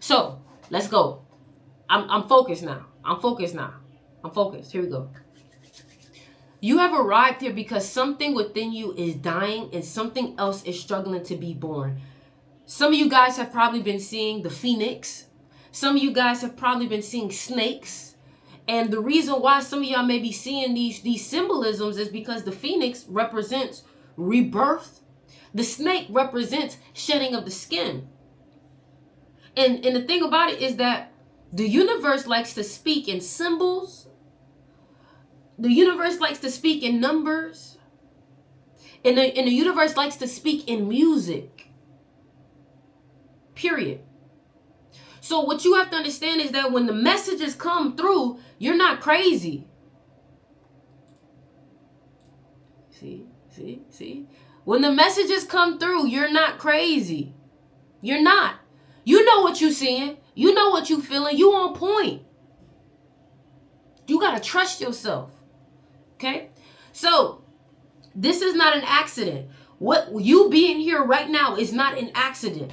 So let's go. I'm focused now. I'm focused. Here we go. You have arrived here because something within you is dying and something else is struggling to be born. Some of you guys have probably been seeing the phoenix. Some of you guys have probably been seeing snakes. And the reason why some of y'all may be seeing these symbolisms is because the phoenix represents rebirth. The snake represents shedding of the skin. And the thing about it is that the universe likes to speak in symbols. The universe likes to speak in numbers. And the universe likes to speak in music. Period. So what you have to understand is that when the messages come through, you're not crazy. See? When the messages come through, you're not crazy. You're not. You know what you're seeing. You know what you're feeling. You on point. You got to trust yourself. Okay? So, this is not an accident. What you being here right now is not an accident.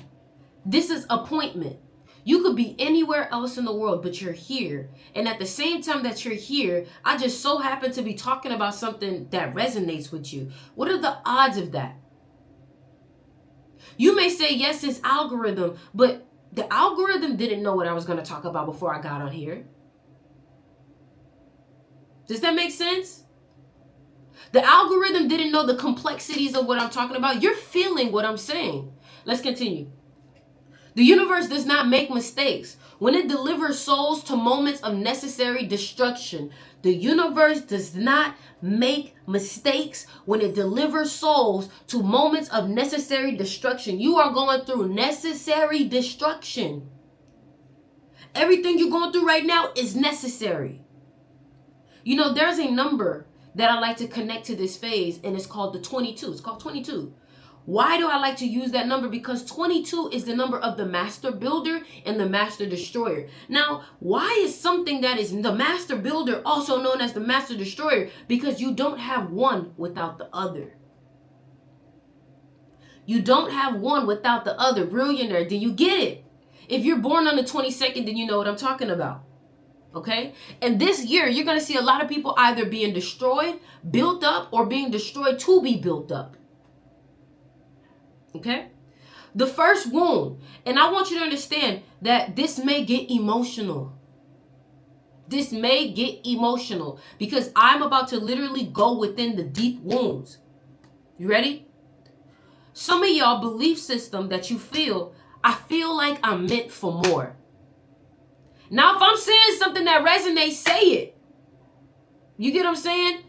This is appointment. You could be anywhere else in the world, but you're here. And at the same time that you're here, I just so happen to be talking about something that resonates with you. What are the odds of that? You may say, yes, it's algorithm, but the algorithm didn't know what I was going to talk about before I got on here. Does that make sense? The algorithm didn't know the complexities of what I'm talking about. You're feeling what I'm saying. Let's continue. The universe does not make mistakes. When it delivers souls to moments of necessary destruction, the universe does not make mistakes when it delivers souls to moments of necessary destruction. You are going through necessary destruction. Everything you're going through right now is necessary. You know, there's a number that I like to connect to this phase, and it's called the 22. It's called 22. Why do I like to use that number? Because 22 is the number of the master builder and the master destroyer. Now, why is something that is the master builder also known as the master destroyer? Because you don't have one without the other. You don't have one without the other. Billionaire, do you get it? If you're born on the 22nd, then you know what I'm talking about. Okay? And this year, you're going to see a lot of people either being destroyed, built up, or being destroyed to be built up. Okay? The first wound. And I want you to understand that this may get emotional. This may get emotional because I'm about to literally go within the deep wounds. You ready? Some of y'all belief system that you feel, I feel like I'm meant for more. Now, if I'm saying something that resonates, say it. You get what I'm saying?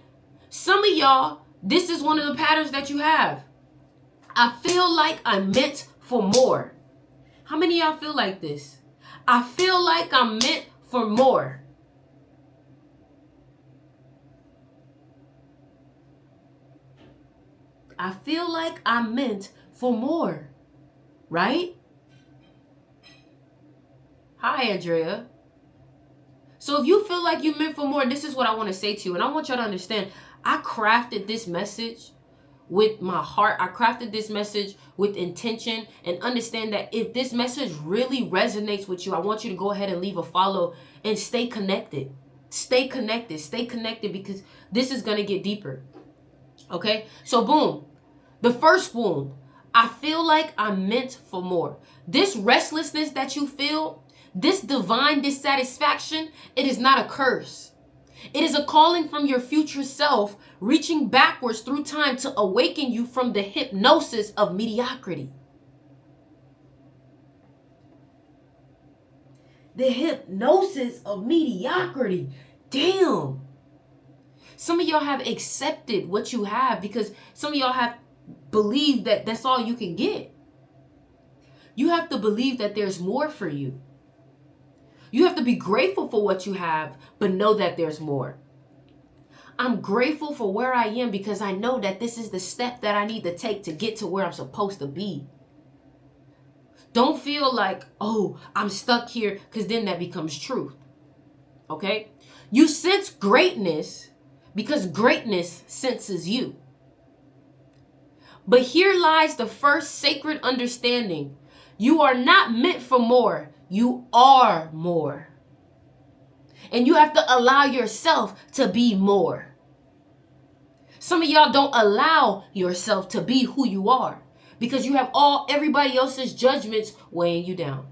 Some of y'all, this is one of the patterns that you have. I feel like I'm meant for more. How many of y'all feel like this? I feel like I'm meant for more. I feel like I'm meant for more. Right? Hi, Andrea. So if you feel like you're meant for more, this is what I want to say to you. And I want y'all to understand, I crafted this message with my heart. I crafted this message with intention, and understand that if this message really resonates with you, I want you to go ahead and leave a follow and stay connected. Stay connected because this is going to get deeper. Okay? So boom. The first wound. I feel like I'm meant for more. This restlessness that you feel, this divine dissatisfaction, it is not a curse. It is a calling from your future self, reaching backwards through time to awaken you from the hypnosis of mediocrity. The hypnosis of mediocrity. Damn. Some of y'all have accepted what you have because some of y'all have believed that that's all you can get. You have to believe that there's more for you. You have to be grateful for what you have, but know that there's more. I'm grateful for where I am because I know that this is the step that I need to take to get to where I'm supposed to be. Don't feel like, oh, I'm stuck here, because then that becomes truth. Okay? You sense greatness because greatness senses you. But here lies the first sacred understanding. You are not meant for more. You are more. And you have to allow yourself to be more. Some of y'all don't allow yourself to be who you are because you have everybody else's judgments weighing you down.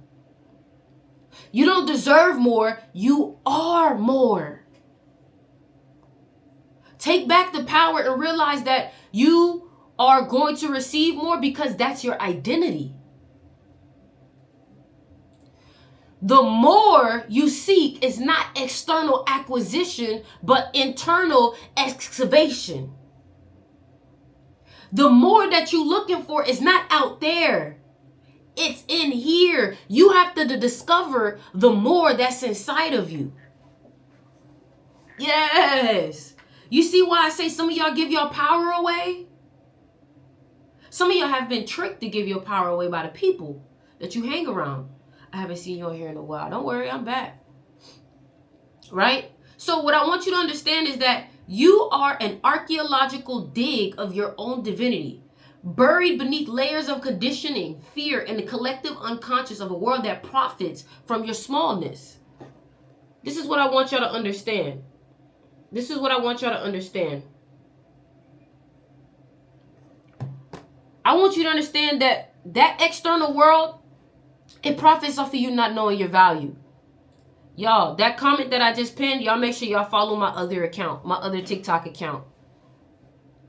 You don't deserve more. You are more. Take back the power and realize that you are going to receive more because that's your identity. The more you seek is not external acquisition, but internal excavation. The more that you're looking for is not out there. It's in here. You have to discover the more that's inside of you. Yes. You see why I say some of y'all give your power away? Some of y'all have been tricked to give your power away by the people that you hang around. I haven't seen you on here in a while. Don't worry, I'm back. Right? So what I want you to understand is that you are an archaeological dig of your own divinity, buried beneath layers of conditioning, fear, and the collective unconscious of a world that profits from your smallness. This is what I want y'all to understand. This is what I want y'all to understand. I want you to understand that external world, it profits off of you not knowing your value. Y'all, that comment that I just pinned, y'all make sure y'all follow my other account, my other TikTok account.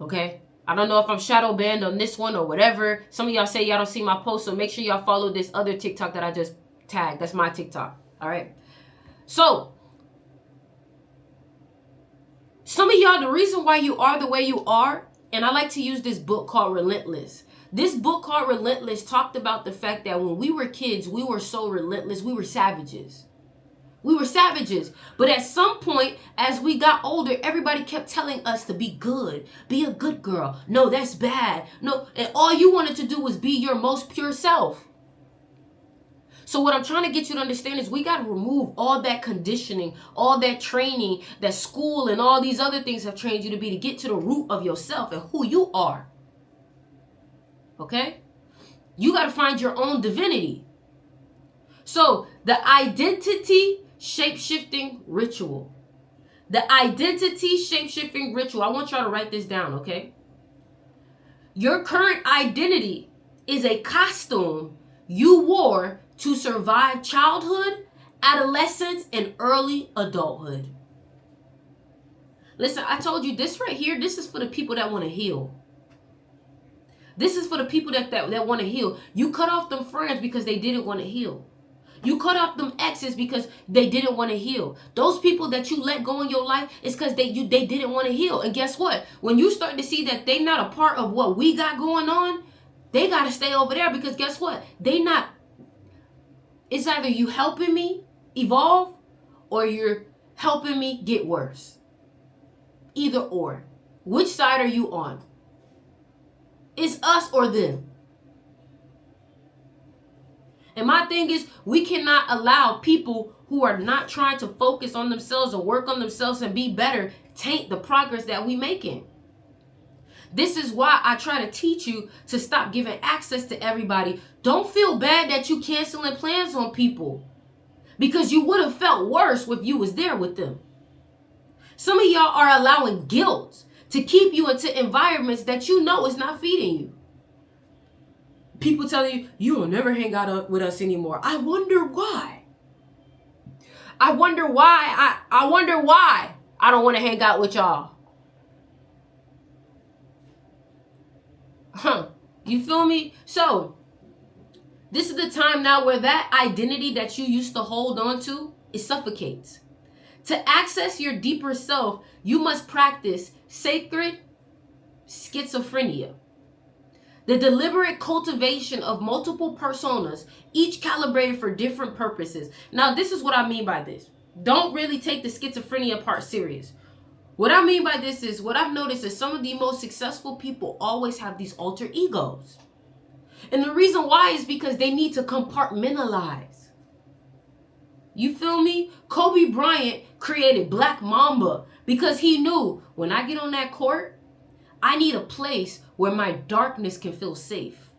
Okay? I don't know if I'm shadow banned on this one or whatever. Some of y'all say y'all don't see my post, so make sure y'all follow this other TikTok that I just tagged. That's my TikTok. All right? So, some of y'all, the reason why you are the way you are, and I like to use this book called Relentless. This book called Relentless talked about the fact that when we were kids, we were so relentless. We were savages. We were savages. But at some point, as we got older, everybody kept telling us to be good. Be a good girl. No, that's bad. No, and all you wanted to do was be your most pure self. So what I'm trying to get you to understand is we got to remove all that conditioning, all that training that school and all these other things have trained you to be to get to the root of yourself and who you are. Okay? You got to find your own divinity. So the identity shape-shifting ritual. The identity shape-shifting ritual. I want y'all to write this down, okay? Your current identity is a costume you wore to survive childhood, adolescence, and early adulthood. Listen, I told you this right here, this is for the people that want to heal. This is for the people that want to heal. You cut off them friends because they didn't want to heal. You cut off them exes because they didn't want to heal. Those people that you let go in your life is because they didn't want to heal. And guess what? When you start to see that they're not a part of what we got going on, they got to stay over there because guess what? It's either you helping me evolve or you're helping me get worse. Either or. Which side are you on? It's us or them. And my thing is, we cannot allow people who are not trying to focus on themselves or work on themselves and be better taint the progress that we making. This is why I try to teach you to stop giving access to everybody. Don't feel bad that you canceling plans on people because you would have felt worse if you was there with them. Some of y'all are allowing guilt to keep you into environments that you know is not feeding you. People telling you, you will never hang out with us anymore. I wonder why. I wonder why I don't want to hang out with y'all. You feel me? So, this is the time now where that identity that you used to hold on to, it suffocates. To access your deeper self, you must practice sacred schizophrenia. The deliberate cultivation of multiple personas, each calibrated for different purposes. Now, this is what I mean by this. Don't really take the schizophrenia part serious. What I mean by this is, what I've noticed is some of the most successful people always have these alter egos. And the reason why is because they need to compartmentalize. You feel me? Kobe Bryant created Black Mamba because he knew when I get on that court, I need a place where my darkness can feel safe.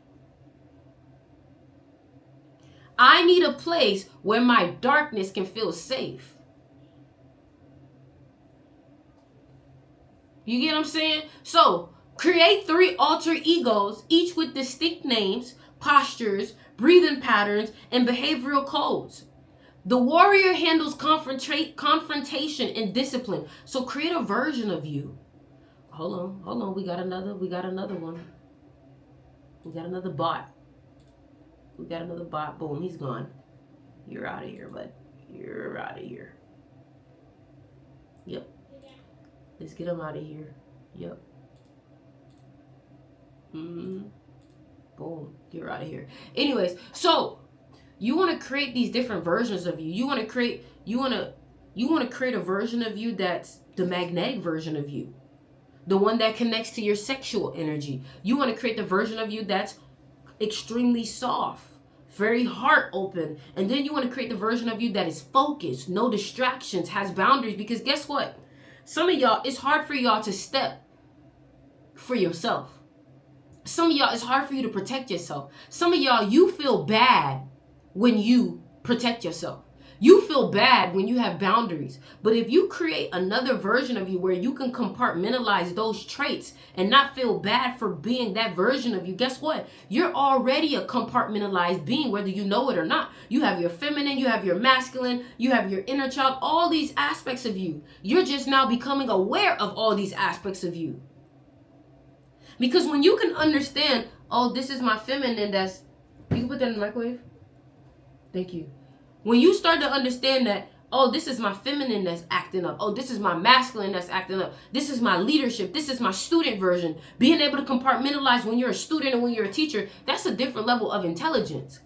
I need a place where my darkness can feel safe. You get what I'm saying? So, create 3 alter egos, each with distinct names, postures, breathing patterns, and behavioral codes. The warrior handles confrontation and discipline. So create a version of you. Hold on. We got another one. We got another bot. Boom, he's gone. You're out of here, bud. You're out of here. Yep. Let's get him out of here. Yep. Boom. You're out of here. Anyways, so you want to create these different versions of you. You want to create a version of you that's the magnetic version of you. The one that connects to your sexual energy. You want to create the version of you that's extremely soft, very heart open. And then you want to create the version of you that is focused, no distractions, has boundaries. Because guess what? Some of y'all, it's hard for y'all to step for yourself. Some of y'all, it's hard for you to protect yourself. Some of y'all, you feel bad when you protect yourself. You feel bad when you have boundaries. But if you create another version of you where you can compartmentalize those traits and not feel bad for being that version of you, guess what? You're already a compartmentalized being, whether you know it or not. You have your feminine, you have your masculine, you have your inner child, all these aspects of you. You're just now becoming aware of all these aspects of you. Because when you can understand, oh, this is my feminine, that's, you can put that in the microwave? Thank you. When you start to understand that, oh, this is my feminine that's acting up. Oh, this is my masculine that's acting up. This is my leadership. This is my student version. Being able to compartmentalize when you're a student and when you're a teacher, that's a different level of intelligence.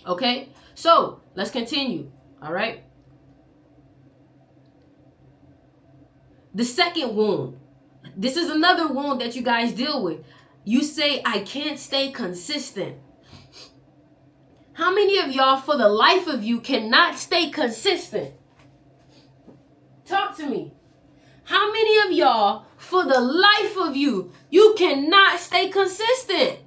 Okay? So, let's continue. All right? The second wound. This is another wound that you guys deal with. You say, I can't stay consistent. How many of y'all, for the life of you, cannot stay consistent? Talk to me. How many of y'all, for the life of you, you cannot stay consistent?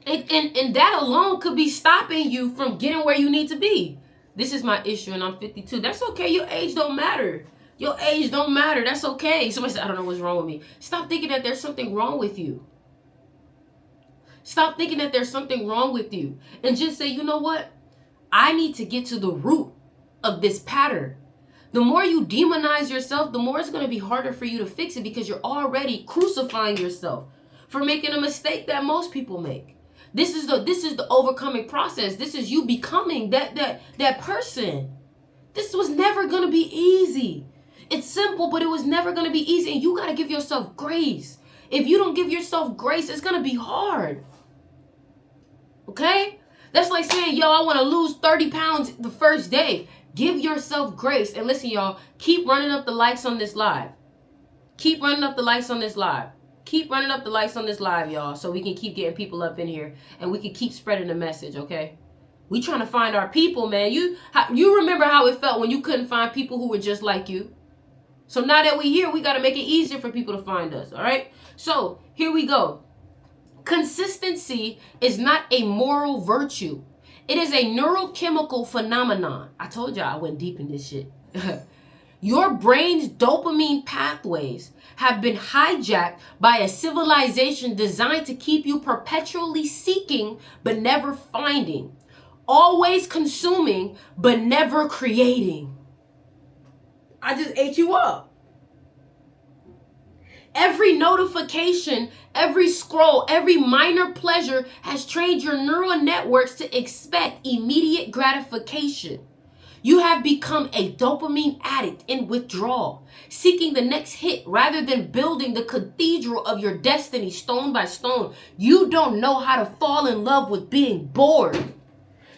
And that alone could be stopping you from getting where you need to be. This is my issue and I'm 52. That's okay. Your age don't matter. Your age don't matter. That's okay. Somebody said, I don't know what's wrong with me. Stop thinking that there's something wrong with you. Stop thinking that there's something wrong with you. And just say, you know what? I need to get to the root of this pattern. The more you demonize yourself, the more it's going to be harder for you to fix it because you're already crucifying yourself for making a mistake that most people make. This is the overcoming process. This is you becoming that person. This was never going to be easy. It's simple, but it was never going to be easy. And you got to give yourself grace. If you don't give yourself grace, it's going to be hard. Okay? That's like saying, yo, I want to lose 30 pounds the first day. Give yourself grace. And listen, y'all, keep running up the likes on this live. Keep running up the likes on this live. Keep running up the likes on this live, y'all, so we can keep getting people up in here and we can keep spreading the message, okay? We trying to find our people, man. You remember how it felt when you couldn't find people who were just like you? So now that we're here, we got to make it easier for people to find us, all right? So here we go. Consistency is not a moral virtue. It is a neurochemical phenomenon. I told y'all I went deep in this shit. Your brain's dopamine pathways have been hijacked by a civilization designed to keep you perpetually seeking but never finding. Always consuming but never creating. I just ate you up. Every notification, every scroll, every minor pleasure has trained your neural networks to expect immediate gratification. You have become a dopamine addict in withdrawal, seeking the next hit rather than building the cathedral of your destiny stone by stone. You don't know how to fall in love with being bored.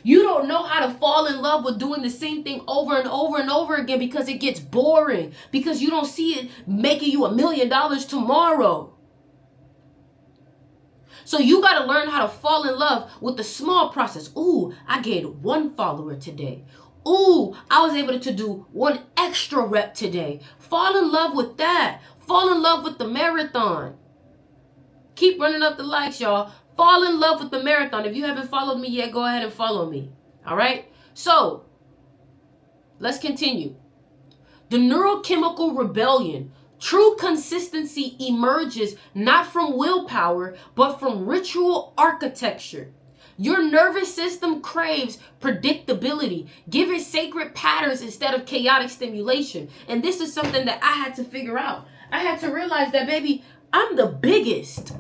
You don't know how to fall in love with doing the same thing over and over and over again because it gets boring, because you don't see it making you $1 million tomorrow. So you got to learn how to fall in love with the small process. Ooh, I gained 1 follower today. Ooh, I was able to do 1 extra rep today. Fall in love with that. Fall in love with the marathon. Keep running up the likes, y'all. Fall in love with the marathon. If you haven't followed me yet, go ahead and follow me. All right? So, let's continue. The neurochemical rebellion. True consistency emerges not from willpower, but from ritual architecture. Your nervous system craves predictability. Give it sacred patterns instead of chaotic stimulation. And this is something that I had to figure out. I had to realize that, baby, I'm the biggest.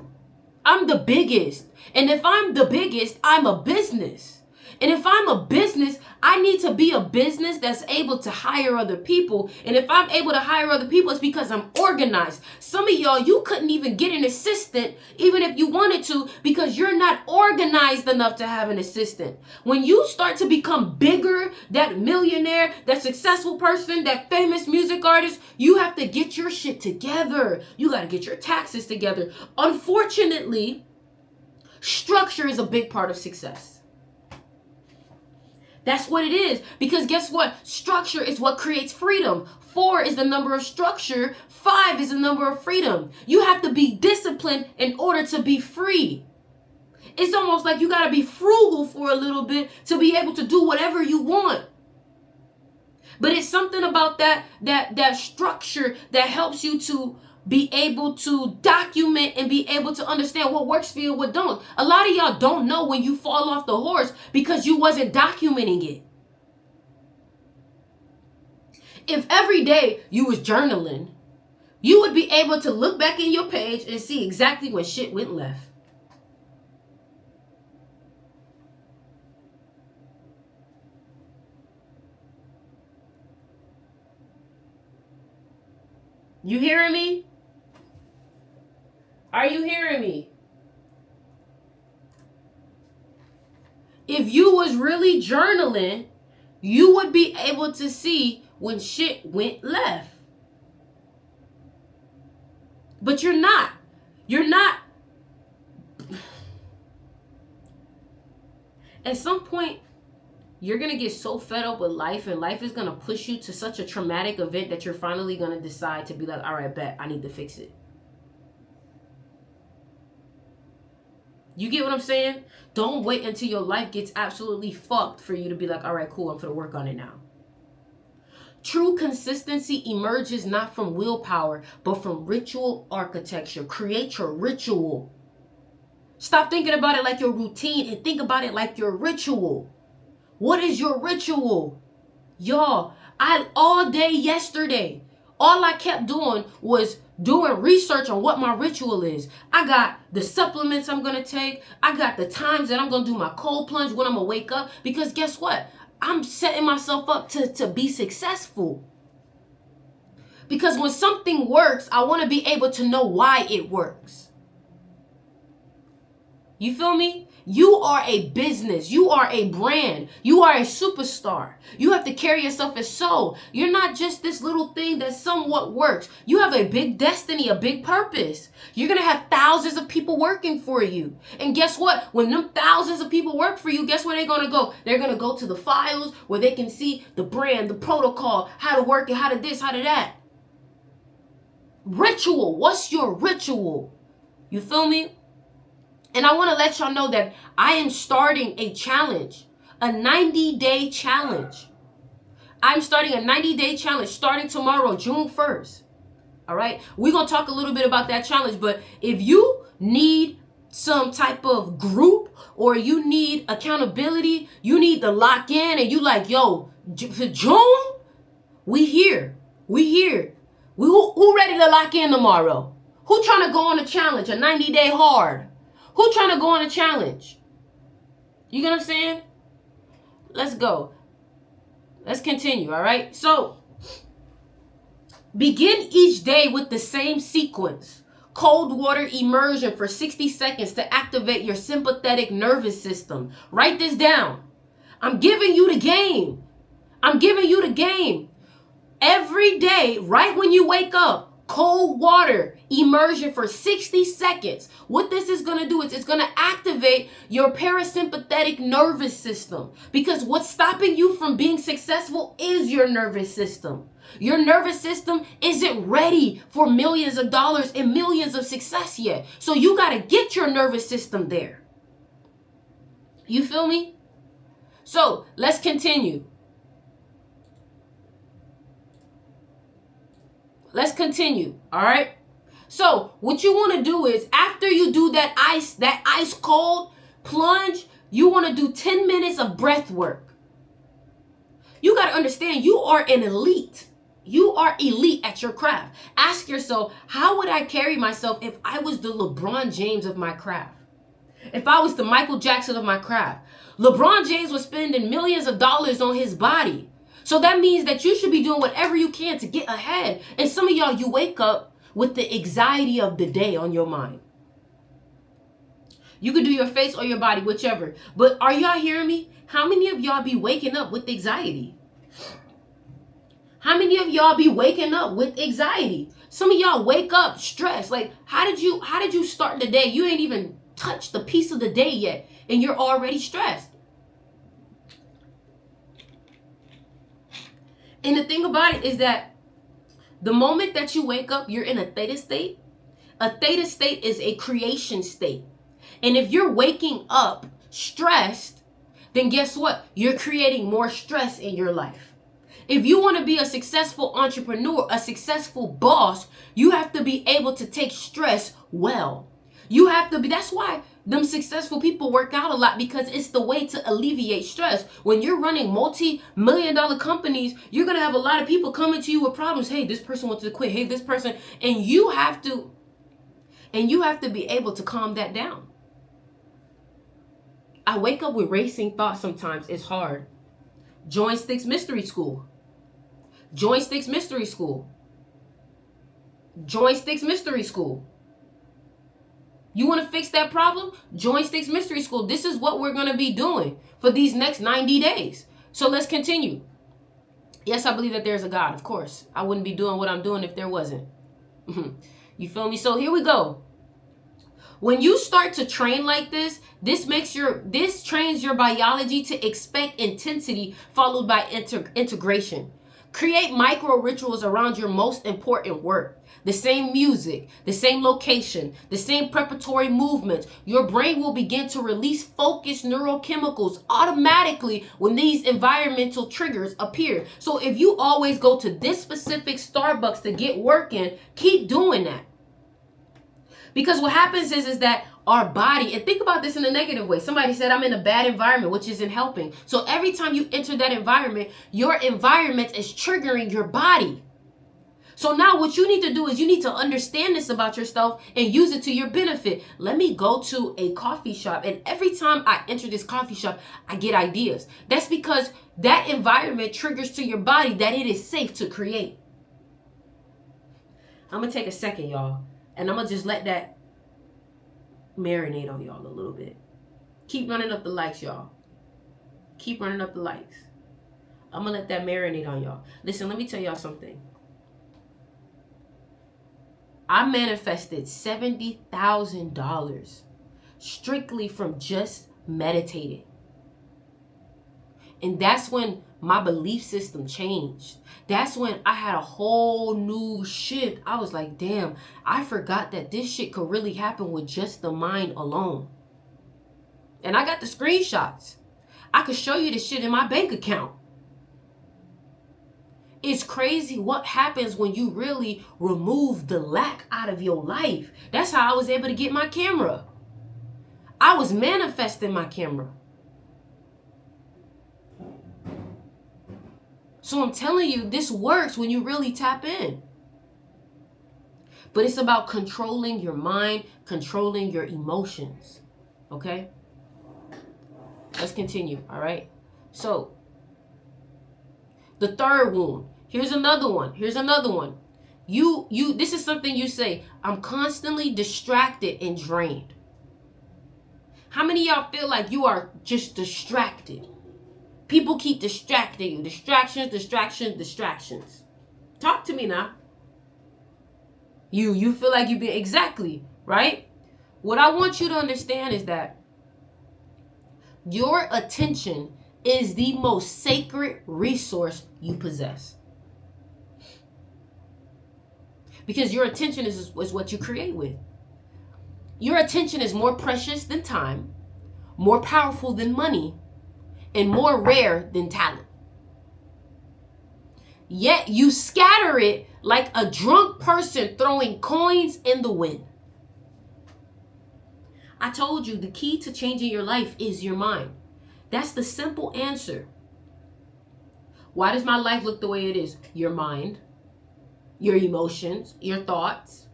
I'm the biggest. And if I'm the biggest, I'm a business. And if I'm a business, I need to be a business that's able to hire other people. And if I'm able to hire other people, it's because I'm organized. Some of y'all, you couldn't even get an assistant, even if you wanted to, because you're not organized enough to have an assistant. When you start to become bigger, that millionaire, that successful person, that famous music artist, you have to get your shit together. You got to get your taxes together. Unfortunately, structure is a big part of success. That's what it is. Because guess what? Structure is what creates freedom. 4 is the number of structure. 5 is the number of freedom. You have to be disciplined in order to be free. It's almost like you got to be frugal for a little bit to be able to do whatever you want. But it's something about that structure that helps you to be able to document and be able to understand what works for you and what don't. A lot of y'all don't know when you fall off the horse because you wasn't documenting it. If every day you was journaling, you would be able to look back in your page and see exactly when shit went left. You hearing me? Are you hearing me? If you was really journaling, you would be able to see when shit went left. But you're not. You're not. At some point, you're going to get so fed up with life, and life is going to push you to such a traumatic event that you're finally going to decide to be like, all right, bet, I need to fix it. You get what I'm saying? Don't wait until your life gets absolutely fucked for you to be like, all right, cool, I'm going to work on it now. True consistency emerges not from willpower, but from ritual architecture. Create your ritual. Stop thinking about it like your routine and think about it like your ritual. What is your ritual? Y'all, all day yesterday, all I kept doing was doing research on what my ritual is. I got the supplements I'm going to take. I got the times that I'm going to do my cold plunge when I'm going to wake up. Because guess what? I'm setting myself up to be successful. Because when something works, I want to be able to know why it works. You feel me? You are a business. You are a brand. You are a superstar. You have to carry yourself as so. You're not just this little thing that somewhat works. You have a big destiny, a big purpose. You're going to have thousands of people working for you. And guess what? When them thousands of people work for you, guess where they're going to go? They're going to go to the files where they can see the brand, the protocol, how to work it, how to this, how to that. Ritual. What's your ritual? You feel me? And I want to let y'all know that I am starting a challenge, a 90-day challenge. I'm starting a 90-day challenge starting tomorrow, June 1st. All right? We're going to talk a little bit about that challenge. But if you need some type of group or you need accountability, you need to lock in and you like, yo, for June, we here. We here. Who ready to lock in tomorrow? Who trying to go on a challenge, a 90-day hard? Who trying to go on a challenge? You get what I'm saying? Let's go. Let's continue, all right? So, begin each day with the same sequence. Cold water immersion for 60 seconds to activate your sympathetic nervous system. Write this down. I'm giving you the game. I'm giving you the game. Every day, right when you wake up, cold water immersion for 60 seconds. What this is going to do is it's going to activate your parasympathetic nervous system. Because what's stopping you from being successful is your nervous system. Your nervous system isn't ready for millions of dollars and millions of success yet. So you got to get your nervous system there. You feel me? So let's continue. Let's continue. All right. So what you want to do is, after you do that ice cold plunge, you want to do 10 minutes of breath work. You got to understand, you are an elite. You are elite at your craft. Ask yourself, how would I carry myself if I was the LeBron James of my craft? If I was the Michael Jackson of my craft? LeBron James was spending millions of dollars on his body. So that means that you should be doing whatever you can to get ahead. And some of y'all, you wake up with the anxiety of the day on your mind. You could do your face or your body, whichever. But are y'all hearing me? How many of y'all be waking up with anxiety? How many of y'all be waking up with anxiety? Some of y'all wake up stressed. Like, how did you start the day? You ain't even touched the piece of the day yet, and you're already stressed. And the thing about it is that the moment that you wake up, you're in a theta state. A theta state is a creation state. And if you're waking up stressed, then guess what? You're creating more stress in your life. If you want to be a successful entrepreneur, a successful boss, you have to be able to take stress well. You have to be, that's why them successful people work out a lot, because it's the way to alleviate stress. When you're running multi-million-dollar companies, you're going to have a lot of people coming to you with problems. Hey, this person wants to quit. Hey, this person, and you have to be able to calm that down. I wake up with racing thoughts sometimes. It's hard. Join Sticks Mystery School. Join Sticks Mystery School. Join Sticks Mystery School. You want to fix that problem? Join Sticks Mystery School. This is what we're going to be doing for these next 90 days. So let's continue. Yes, I believe that there's a God, of course. I wouldn't be doing what I'm doing if there wasn't. You feel me? So here we go. When you start to train like this, this trains your biology to expect intensity followed by integration. Create micro rituals around your most important work. The same music, the same location, the same preparatory movements. Your brain will begin to release focused neurochemicals automatically when these environmental triggers appear. So if you always go to this specific Starbucks to get work in, keep doing that. Because what happens is that our body, and think about this in a negative way. Somebody said, I'm in a bad environment, which isn't helping. So every time you enter that environment, your environment is triggering your body. So now what you need to do is you need to understand this about yourself and use it to your benefit. Let me go to a coffee shop, and every time I enter this coffee shop, I get ideas. That's because that environment triggers to your body that it is safe to create. I'm going to take a second, y'all. And I'm going to just let that marinate on y'all a little bit. Keep running up the likes, y'all. Keep running up the likes. I'm going to let that marinate on y'all. Listen, let me tell y'all something. I manifested $70,000 strictly from just meditating. And that's when my belief system changed. That's when I had a whole new shift. I was like, damn, I forgot that this shit could really happen with just the mind alone. And I got the screenshots. I could show you the shit in my bank account. It's crazy what happens when you really remove the lack out of your life. That's how I was able to get my camera. I was manifesting my camera. So I'm telling you, this works when you really tap in. But it's about controlling your mind, controlling your emotions. Okay? Let's continue, all right? So, the third wound. Here's another one. Here's another one. This is something you say, I'm constantly distracted and drained. How many of y'all feel like you are just distracted? People keep distracting you. Distractions, distractions, distractions. Talk to me now. You feel like you've been, exactly, right? What I want you to understand is that your attention is the most sacred resource you possess. because your attention is what you create with. Your attention is more precious than time, more powerful than money, and more rare than talent. Yet you scatter it like a drunk person throwing coins in the wind. I told you the key to changing your life is your mind. That's the simple answer. Why does my life look the way it is? Your mind, your emotions, your thoughts.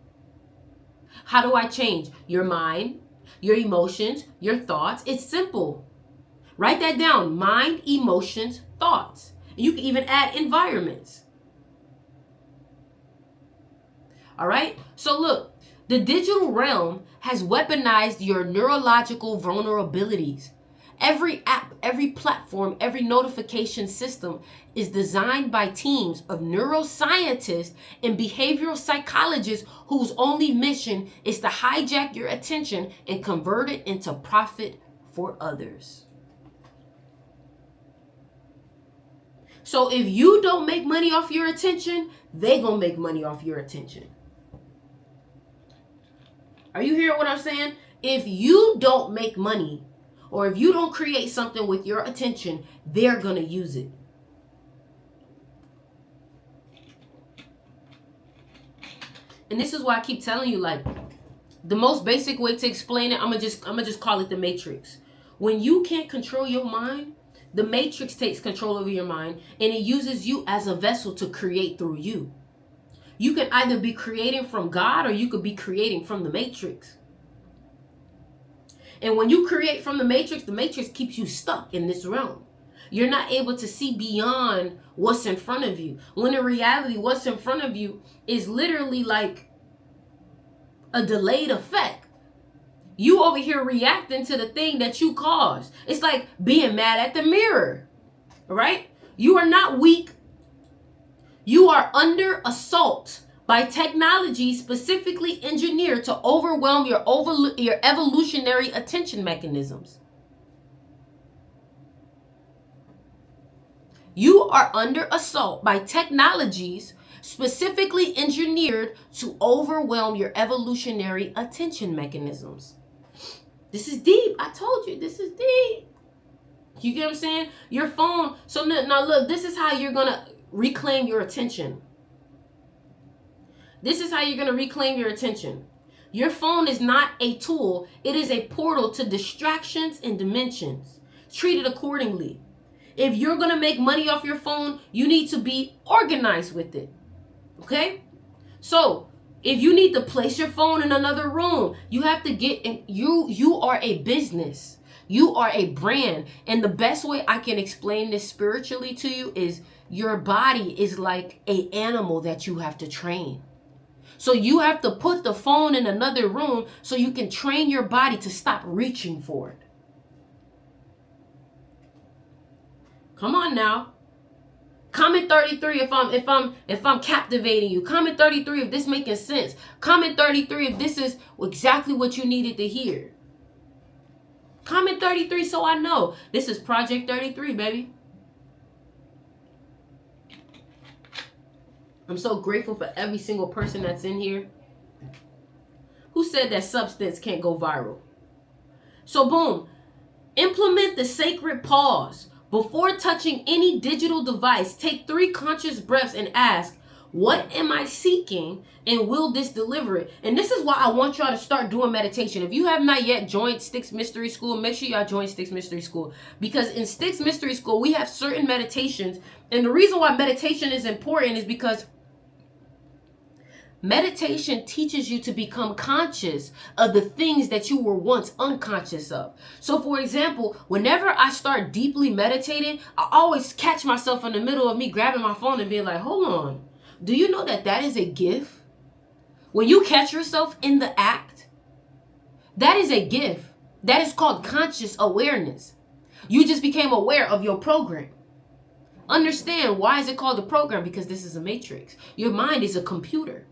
How do I change? Your mind, your emotions, your thoughts. It's simple. Write that down. Mind, emotions, thoughts. You can even add environments. All right? So look, the digital realm has weaponized your neurological vulnerabilities. Every app, every platform, every notification system is designed by teams of neuroscientists and behavioral psychologists whose only mission is to hijack your attention and convert it into profit for others. So if you don't make money off your attention, they gonna make money off your attention. Are you hearing what I'm saying? If you don't make money, or if you don't create something with your attention, they're gonna use it. And this is why I keep telling you, like, the most basic way to explain it, I'm gonna just call it the matrix. When you can't control your mind, the matrix takes control over your mind, and it uses you as a vessel to create through you. You can either be creating from God or you could be creating from the matrix. And when you create from the matrix keeps you stuck in this realm. You're not able to see beyond what's in front of you. When in reality, what's in front of you is literally like a delayed effect. You over here reacting to the thing that you caused. It's like being mad at the mirror, right? You are not weak. You are under assault by technology specifically engineered to overwhelm your evolutionary attention mechanisms. You are under assault by technologies specifically engineered to overwhelm your evolutionary attention mechanisms. This is deep. I told you, this is deep. You get what I'm saying? Your phone. So now look, this is how you're going to reclaim your attention. This is how you're going to reclaim your attention. Your phone is not a tool. It is a portal to distractions and dimensions. Treat it accordingly. If you're going to make money off your phone, you need to be organized with it. Okay? So, if you need to place your phone in another room, you have to get in. You are a business. You are a brand. And the best way I can explain this spiritually to you is your body is like an animal that you have to train. So you have to put the phone in another room so you can train your body to stop reaching for it. Come on now. Comment 33 if I'm captivating you. Comment 33 if this making sense. Comment 33 if this is exactly what you needed to hear. Comment 33 so I know. This is Project 33, baby. I'm so grateful for every single person that's in here. Who said that substance can't go viral? So boom, implement the sacred pause. Before touching any digital device, take 3 conscious breaths and ask, what am I seeking and will this deliver it? And this is why I want y'all to start doing meditation. If you have not yet joined Styx Mystery School, make sure y'all join Styx Mystery School. Because in Styx Mystery School, we have certain meditations. And the reason why meditation is important is because meditation teaches you to become conscious of the things that you were once unconscious of. So for example, whenever I start deeply meditating, I always catch myself in the middle of me grabbing my phone and being like, hold on, do you know that that is a gift? When you catch yourself in the act, that is a gift. That is called conscious awareness. You just became aware of your program. Understand, why is it called a program? Because this is a matrix. Your mind is a computer.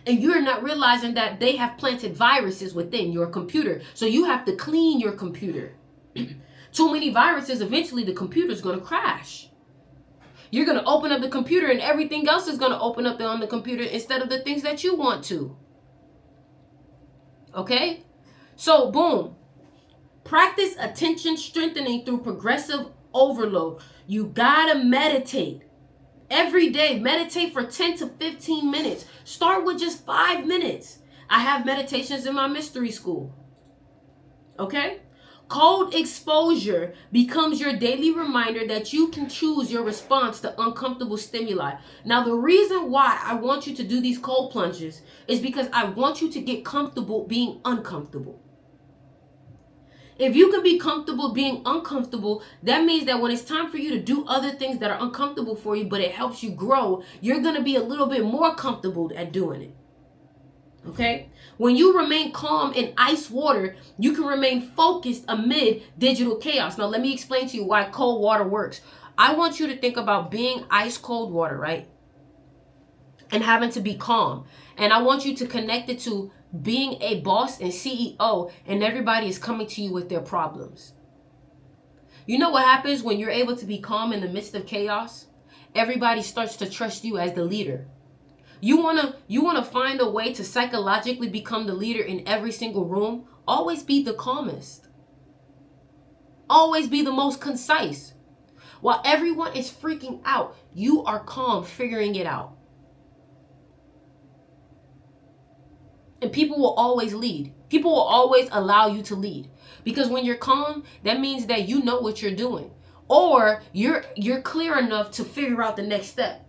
And you're not realizing that they have planted viruses within your computer. So you have to clean your computer. Too many viruses, eventually the computer's going to crash. You're going to open up the computer and everything else is going to open up on the computer instead of the things that you want to. Okay? So, boom. Practice attention strengthening through progressive overload. You got to meditate. Every day, meditate for 10 to 15 minutes. Start with just 5 minutes. I have meditations in my mystery school. Okay? Cold exposure becomes your daily reminder that you can choose your response to uncomfortable stimuli. Now, the reason why I want you to do these cold plunges is because I want you to get comfortable being uncomfortable. If you can be comfortable being uncomfortable, that means that when it's time for you to do other things that are uncomfortable for you, but it helps you grow, you're going to be a little bit more comfortable at doing it. Okay? When you remain calm in ice water, you can remain focused amid digital chaos. Now, let me explain to you why cold water works. I want you to think about being ice cold water, right? And having to be calm. And I want you to connect it to being a boss and CEO, and everybody is coming to you with their problems. You know what happens when you're able to be calm in the midst of chaos? Everybody starts to trust you as the leader. You wanna find a way to psychologically become the leader in every single room. Always be the calmest. Always be the most concise. While everyone is freaking out, you are calm, figuring it out. And people will always lead. People will always allow you to lead. Because when you're calm, that means that you know what you're doing. Or you're clear enough to figure out the next step.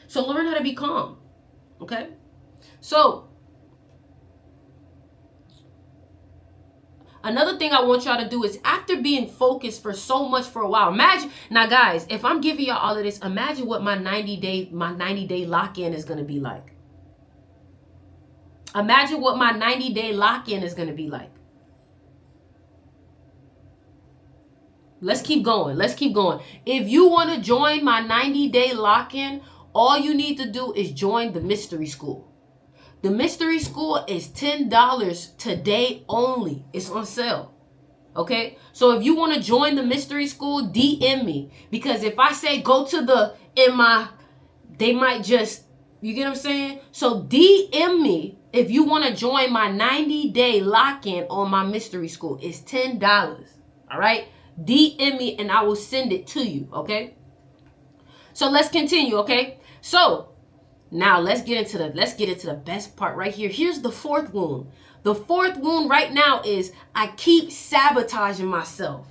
So learn how to be calm. Okay? So, another thing I want y'all to do is, after being focused for so much for a while, imagine, now guys, if I'm giving y'all all of this, imagine what my 90-day lock-in is going to be like. Imagine what my 90-day lock-in is going to be like. Let's keep going. Let's keep going. If you want to join my 90-day lock-in, all you need to do is join the mystery school. The mystery school is $10 today only. It's on sale. Okay? So if you want to join the mystery school, DM me. Because if I say go to they might just, you get what I'm saying? So DM me if you want to join my 90-day lock-in on my mystery school. It's $10. All right? DM me and I will send it to you. Okay? So let's continue. Okay? So now let's get into the best part right here. Here's the fourth wound. The fourth wound right now is I keep sabotaging myself.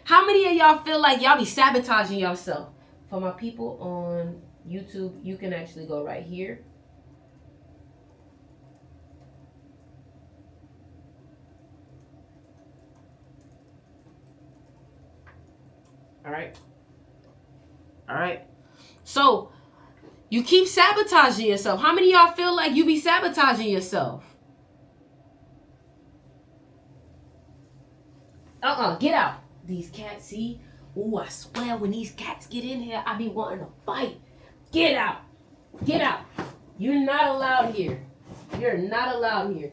How many of y'all feel like y'all be sabotaging yourself? For my people on YouTube, you can actually go right here. All right. All right. So you keep sabotaging yourself. How many of y'all feel like you be sabotaging yourself? Get out. These cats, see? Ooh, I swear when these cats get in here, I be wanting to fight. Get out. Get out. You're not allowed here. You're not allowed here.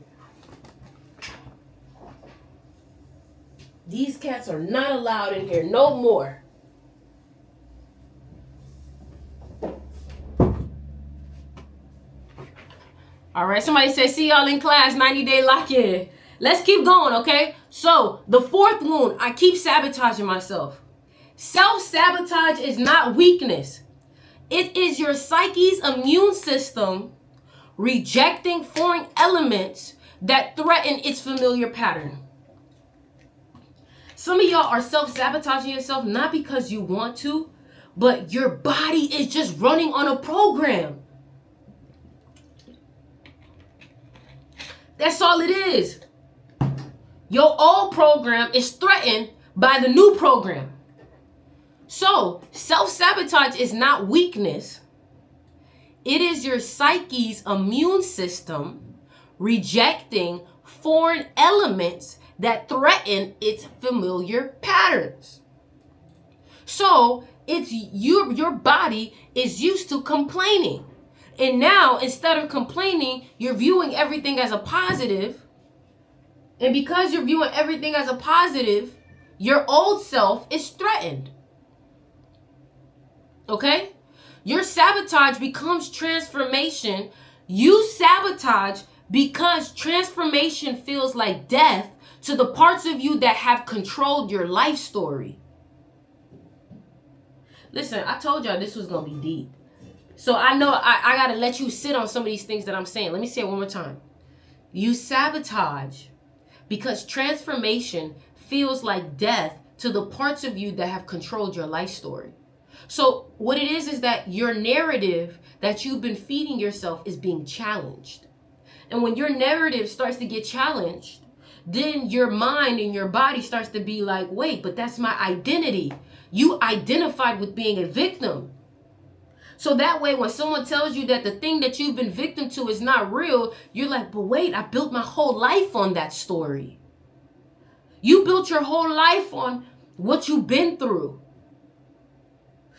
These cats are not allowed in here no more. All right, somebody said, see y'all in class, 90-day lock-in. Let's keep going, okay? So, the fourth wound, I keep sabotaging myself. Self-sabotage is not weakness. It is your psyche's immune system rejecting foreign elements that threaten its familiar pattern. Some of y'all are self-sabotaging yourself not because you want to, but your body is just running on a program. That's all it is. Your old program is threatened by the new program. So, self-sabotage is not weakness. It is your psyche's immune system rejecting foreign elements that threaten its familiar patterns. So, it's your body is used to complaining. And now, instead of complaining, you're viewing everything as a positive. And because you're viewing everything as a positive, your old self is threatened. Okay? Your sabotage becomes transformation. You sabotage because transformation feels like death to the parts of you that have controlled your life story. Listen, I told y'all this was going to be deep. So I know I got to let you sit on some of these things that I'm saying. Let me say it one more time. You sabotage because transformation feels like death to the parts of you that have controlled your life story. So what it is that your narrative that you've been feeding yourself is being challenged. And when your narrative starts to get challenged, then your mind and your body starts to be like, wait, but that's my identity. You identified with being a victim. So that way, when someone tells you that the thing that you've been victim to is not real, you're like, but wait, I built my whole life on that story. You built your whole life on what you've been through.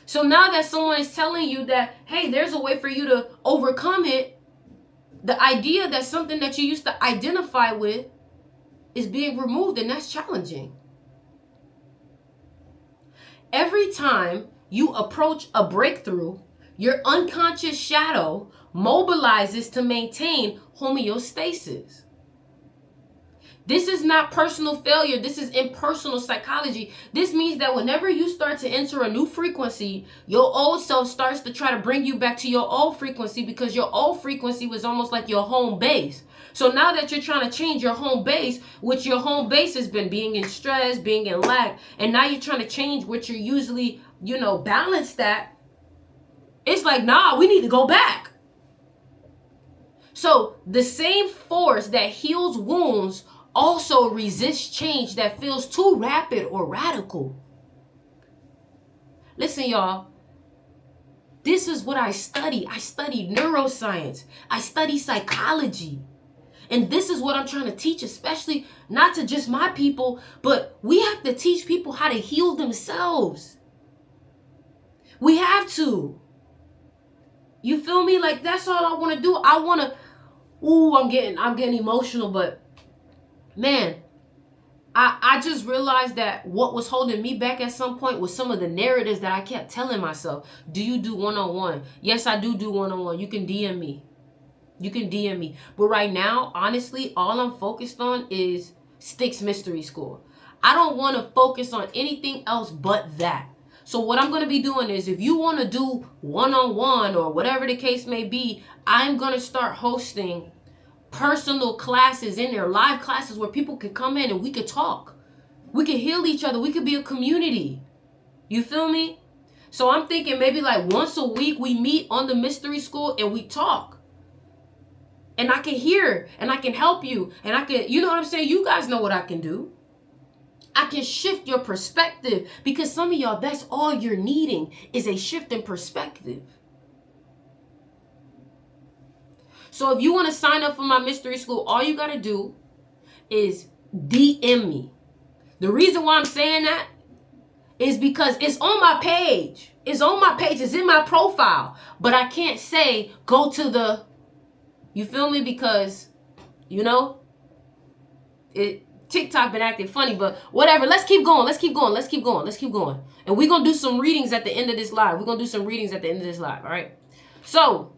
So now that someone is telling you that, hey, there's a way for you to overcome it, the idea that something that you used to identify with is being removed, and that's challenging. Every time you approach a breakthrough, your unconscious shadow mobilizes to maintain homeostasis. This is not personal failure. This is impersonal psychology. This means that whenever you start to enter a new frequency, your old self starts to try to bring you back to your old frequency because your old frequency was almost like your home base. So now that you're trying to change your home base, which your home base has been being in stress, being in lack, and now you're trying to change what you're usually, balanced at, it's like, nah, we need to go back. So the same force that heals wounds also resists change that feels too rapid or radical. Listen, y'all. This is what I study. I study neuroscience. I study psychology. And this is what I'm trying to teach, especially not to just my people, but we have to teach people how to heal themselves. We have to. You feel me? Like, that's all I want to do. I want to, I'm getting emotional, but man, I just realized that what was holding me back at some point was some of the narratives that I kept telling myself. Do you do one-on-one? Yes, I do one-on-one. You can DM me. But right now, honestly, all I'm focused on is Styx Mystery School. I don't want to focus on anything else but that. So what I'm going to be doing is, if you want to do one-on-one or whatever the case may be, I'm going to start hosting personal classes in there, live classes where people can come in and we could talk. We could heal each other. We could be a community. You feel me? So I'm thinking maybe like once a week we meet on the Mystery School and we talk. And I can hear and I can help you. And I can, you know what I'm saying? You guys know what I can do. I can shift your perspective, because some of y'all, that's all you're needing is a shift in perspective. So if you want to sign up for my Mystery School, all you got to do is DM me. The reason why I'm saying that is because it's on my page. It's on my page. It's in my profile. But I can't say go to the, you feel me? Because, TikTok been acting funny, but whatever. Let's keep going. And we're going to do some readings at the end of this live. All right? So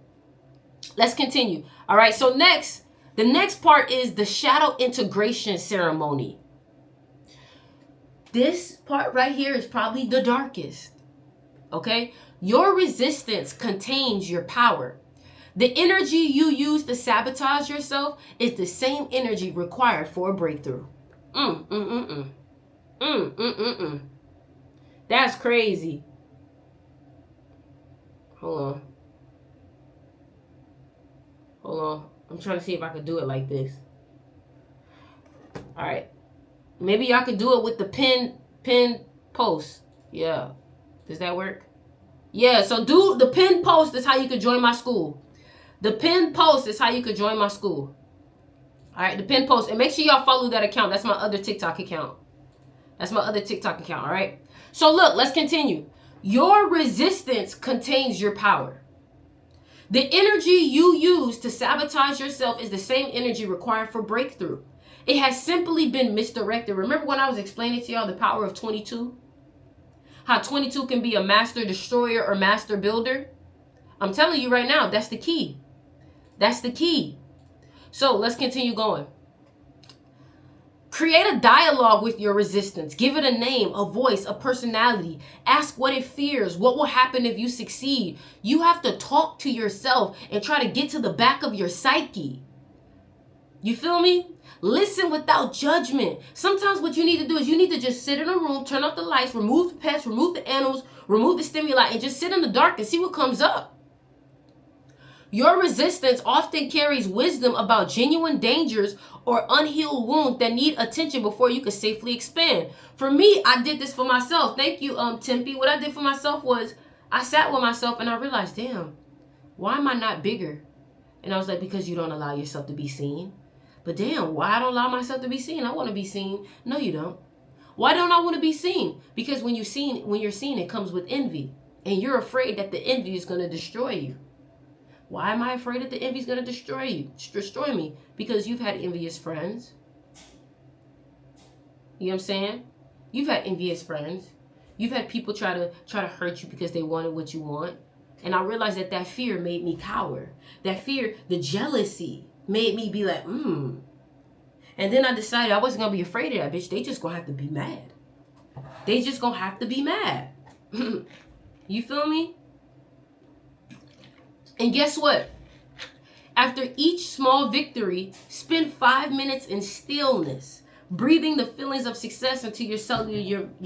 let's continue. All right. So the next part is the shadow integration ceremony. This part right here is probably the darkest. Okay. Your resistance contains your power. The energy you use to sabotage yourself is the same energy required for a breakthrough. That's crazy. Hold on. I'm trying to see if I could do it like this. All right. Maybe y'all could do it with the pin post. Yeah. Does that work? Yeah. So do the pin post is how you could join my school. The pin post is how you could join my school. All right. The pin post. And make sure y'all follow that account. That's my other TikTok account. All right. So look, let's continue. Your resistance contains your power. The energy you use to sabotage yourself is the same energy required for breakthrough. It has simply been misdirected. Remember when I was explaining to y'all the power of 22? How 22 can be a master destroyer or master builder. I'm telling you right now, that's the key. That's the key. So let's continue going. Create a dialogue with your resistance. Give it a name, a voice, a personality. Ask what it fears. What will happen if you succeed? You have to talk to yourself and try to get to the back of your psyche. You feel me? Listen without judgment. Sometimes what you need to do is you need to just sit in a room, turn off the lights, remove the pets, remove the animals, remove the stimuli, and just sit in the dark and see what comes up. Your resistance often carries wisdom about genuine dangers or unhealed wounds that need attention before you can safely expand. For me, I did this for myself. Thank you, Tempe. What I did for myself was I sat with myself and I realized, damn, why am I not bigger? And I was like, because you don't allow yourself to be seen. But damn, why I don't allow myself to be seen? I want to be seen. No, you don't. Why don't I want to be seen? Because when you're seen, it comes with envy. And you're afraid that the envy is going to destroy you. Why am I afraid that the envy is going to destroy me? Because you've had envious friends. You know what I'm saying? You've had envious friends. You've had people try to hurt you because they wanted what you want. And I realized that fear made me cower. That fear, the jealousy, made me be like, And then I decided I wasn't going to be afraid of that bitch. They just going to have to be mad. They just going to have to be mad. You feel me? And guess what? After each small victory, spend 5 minutes in stillness, breathing the feelings of success into your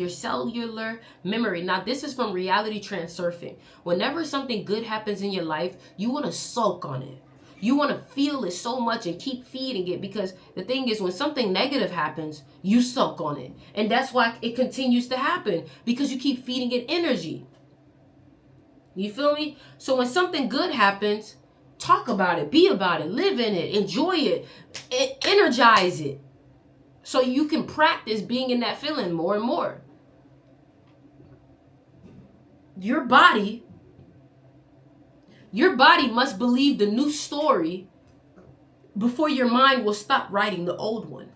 cellular memory. Now, this is from reality transurfing. Whenever something good happens in your life, you want to soak on it. You want to feel it so much and keep feeding it, because the thing is, when something negative happens, you soak on it. And that's why it continues to happen, because you keep feeding it energy. You feel me? So when something good happens, talk about it, be about it, live in it, enjoy it, energize it. So you can practice being in that feeling more and more. Your body must believe the new story before your mind will stop writing the old one.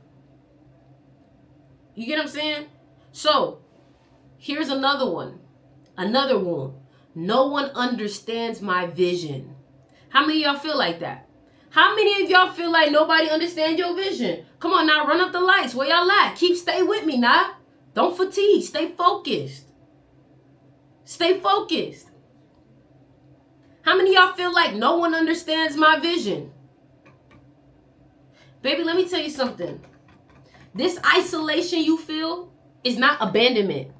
You get what I'm saying? So here's another one, another wound. No one understands my vision. How many of y'all feel like that? How many of y'all feel like nobody understands your vision? Come on now, run up the lights. Where y'all at? Stay with me now. Don't fatigue. Stay focused. Stay focused. How many of y'all feel like no one understands my vision? Baby, let me tell you something. This isolation you feel is not abandonment.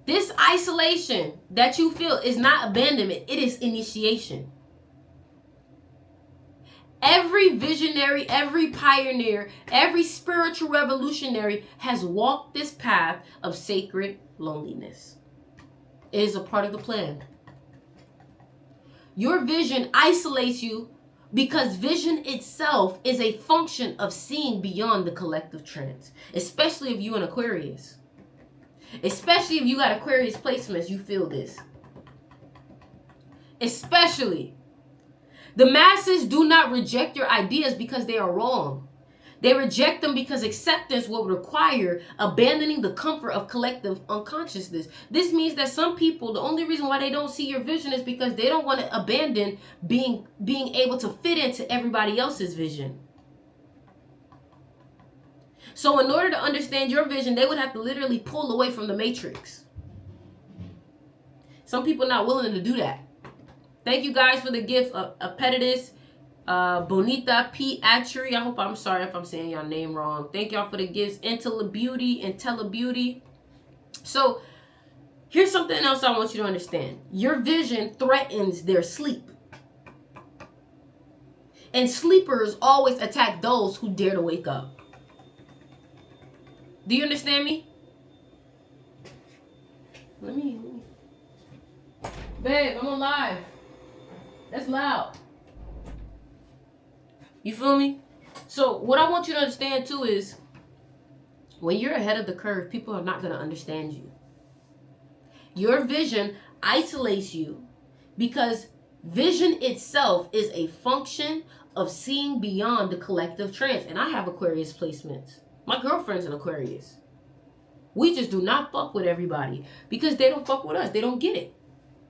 This isolation that you feel is not abandonment. It is initiation. Every visionary, every pioneer, every spiritual revolutionary has walked this path of sacred loneliness. It is a part of the plan. Your vision isolates you because vision itself is a function of seeing beyond the collective trance, especially if you're an Aquarius. Especially if you got Aquarius placements, you feel this. Especially. The masses do not reject your ideas because they are wrong. They reject them because acceptance will require abandoning the comfort of collective unconsciousness. This means that some people, the only reason why they don't see your vision is because they don't want to abandon being able to fit into everybody else's vision. So in order to understand your vision, they would have to literally pull away from the matrix. Some people are not willing to do that. Thank you guys for the gift of Appetitus, Bonita P. Atchery. I hope I'm sorry if I'm saying your name wrong. Thank y'all for the gifts. IntelliBeauty. So here's something else I want you to understand. Your vision threatens their sleep. And sleepers always attack those who dare to wake up. Do you understand me? Let me. Babe, I'm on live. That's loud. You feel me? So what I want you to understand too is when you're ahead of the curve, people are not going to understand you. Your vision isolates you because vision itself is a function of seeing beyond the collective trance. And I have Aquarius placements. My girlfriend's an Aquarius. We just do not fuck with everybody because they don't fuck with us. They don't get it.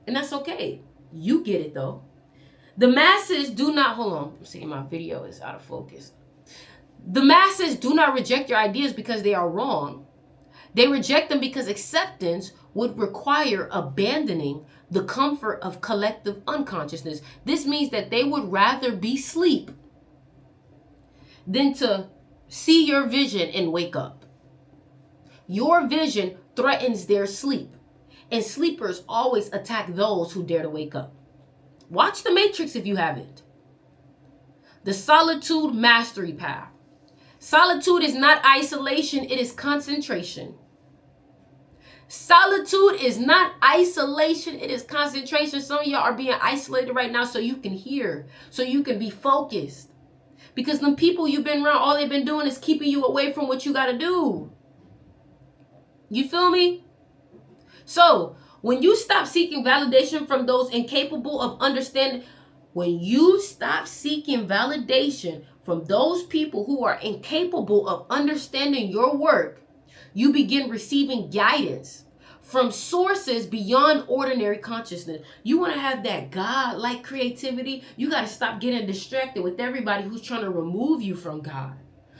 And that's okay. You get it though. The masses do not, hold on, I'm seeing my video is out of focus. The masses do not reject your ideas because they are wrong. They reject them because acceptance would require abandoning the comfort of collective unconsciousness. This means that they would rather be asleep than to see your vision and wake up. Your vision threatens their sleep, and sleepers always attack those who dare to wake up. Watch The Matrix if you haven't. The solitude mastery path. Solitude is not isolation, it is concentration. Solitude is not isolation, it is concentration. Some of y'all are being isolated right now so you can hear, so you can be focused. Because the people you've been around, all they've been doing is keeping you away from what you got to do. You feel me? So, when you stop seeking validation from those incapable of understanding, when you stop seeking validation from those people who are incapable of understanding your work, you begin receiving guidance from sources beyond ordinary consciousness. You want to have that God-like creativity? You got to stop getting distracted with everybody who's trying to remove you from God,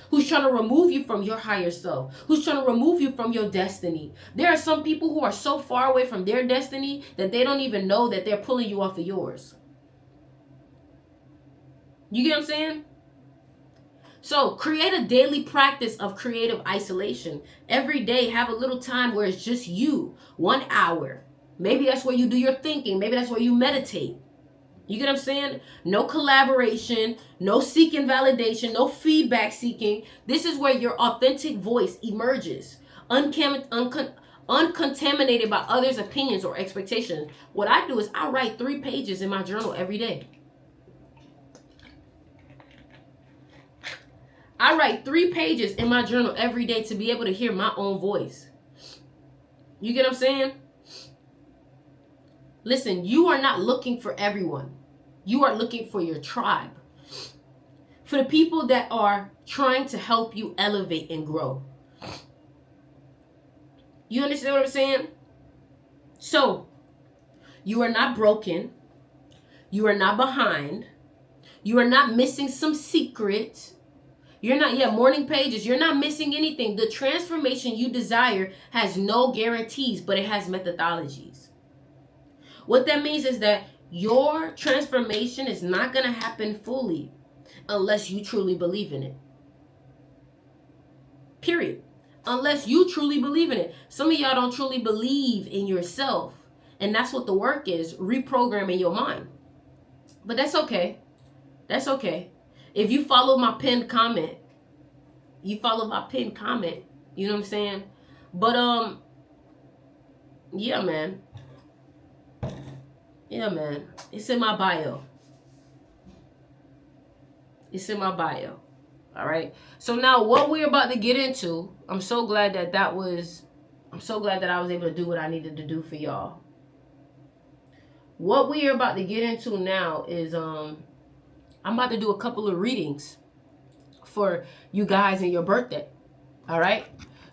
who's trying to remove you from your higher self, who's trying to remove you from your destiny. There are some people who are so far away from their destiny that they don't even know that they're pulling you off of yours. You get what I'm saying? So create a daily practice of creative isolation. Every day, have a little time where it's just you, 1 hour. Maybe that's where you do your thinking. Maybe that's where you meditate. You get what I'm saying? No collaboration, no seeking validation, no feedback seeking. This is where your authentic voice emerges, uncontaminated by others' opinions or expectations. What I do is I write 3 pages in my journal every day. I write 3 pages in my journal every day to be able to hear my own voice. You get what I'm saying? Listen, you are not looking for everyone. You are looking for your tribe. For the people that are trying to help you elevate and grow. You understand what I'm saying? So, you are not broken. You are not behind. You are not missing some secret. You're not, morning pages. You're not missing anything. The transformation you desire has no guarantees, but it has methodologies. What that means is that your transformation is not going to happen fully unless you truly believe in it. Period. Unless you truly believe in it. Some of y'all don't truly believe in yourself. And that's what the work is, reprogramming your mind. But that's okay. That's okay. If you follow my pinned comment, you know what I'm saying? But, yeah, man. It's in my bio. All right. So now what we're about to get into, I'm so glad that I was able to do what I needed to do for y'all. What we are about to get into now is, I'm about to do a couple of readings for you guys and your birthday. All right.